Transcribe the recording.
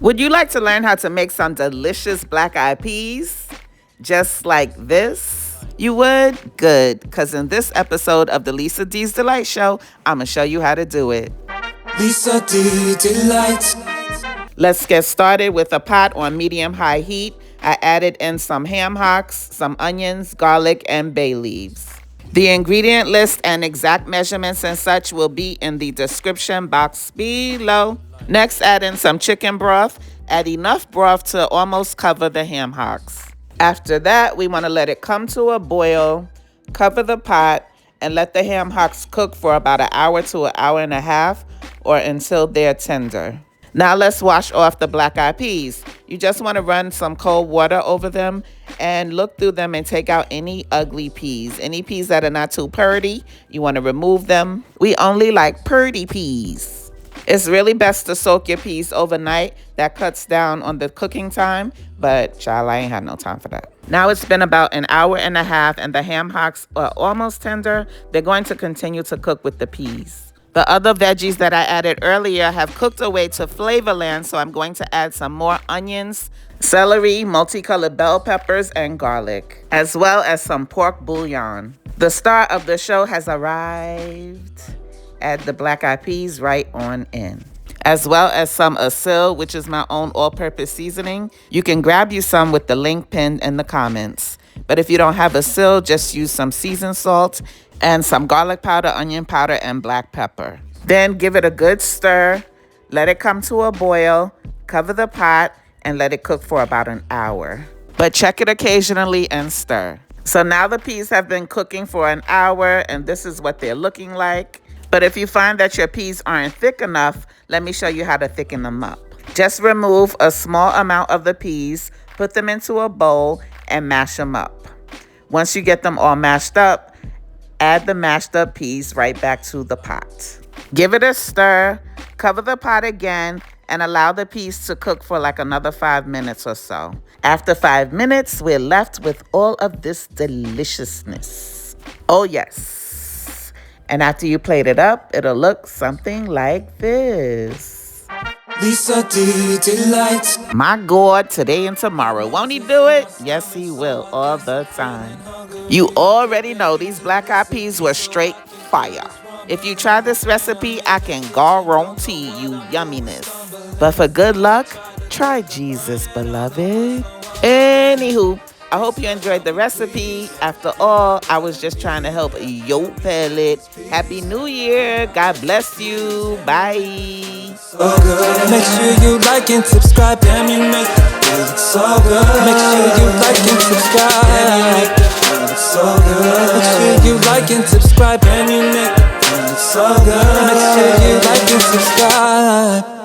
Would you like to learn how to make some delicious black-eyed peas? Just like this? You would? Good, because in this episode of the Lisa D's Delight Show, I'm going to show you how to do it. Lisa D Delight. Let's get started with a pot on medium-high heat. I added in some ham hocks, some onions, garlic, and bay leaves. The ingredient list and exact measurements and such will be in the description box below. Next, add in some chicken broth. Add enough broth to almost cover the ham hocks. After that, we want to let it come to a boil, cover the pot, and let the ham hocks cook for about an hour to an hour and a half or until they're tender. Now let's wash off the black-eyed peas. You just want to run some cold water over them and look through them and take out any ugly peas. Any peas that are not too purty, you want to remove them. We only like purty peas. It's really best to soak your peas overnight. That cuts down on the cooking time, but child, I ain't had no time for that. Now it's been about an hour and a half and the ham hocks are almost tender. They're going to continue to cook with the peas. The other veggies that I added earlier have cooked away to Flavorland, so I'm going to add some more onions, celery, multicolored bell peppers, and garlic, as well as some pork bouillon. The star of the show has arrived. Add the black-eyed peas right on in, as well as some ASIL, which is my own all-purpose seasoning. You can grab you some with the link pinned in the comments. But if you don't have ASIL, just use some seasoned salt and some garlic powder, onion powder, and black pepper. Then give it a good stir. Let it come to a boil. Cover the pot and let it cook for about an hour. But check it occasionally and stir. So now the peas have been cooking for an hour and this is what they're looking like. But if you find that your peas aren't thick enough, let me show you how to thicken them up. Just remove a small amount of the peas, put them into a bowl, and mash them up. Once you get them all mashed up, add the mashed up peas right back to the pot. Give it a stir, cover the pot again, and allow the peas to cook for like another 5 minutes or so. After 5 minutes, we're left with all of this deliciousness. Oh yes. And after you plate it up, it'll look something like this. Lisa D Delight. My God, today and tomorrow. Won't he do it? Yes, he will, all the time. You already know these black-eyed peas were straight fire. If you try this recipe, I can guarantee you yumminess. But for good luck, try Jesus, beloved. Anywho, I hope you enjoyed the recipe. After all, I was just trying to help your palate. Happy New Year. God bless you. Bye. So good. Make sure you like and subscribe. Damn, you make it feel so good. Make sure you like and subscribe. Damn, you make it feel so good. Make sure you like and subscribe. Damn, you make it feel so good. Make sure you like and subscribe.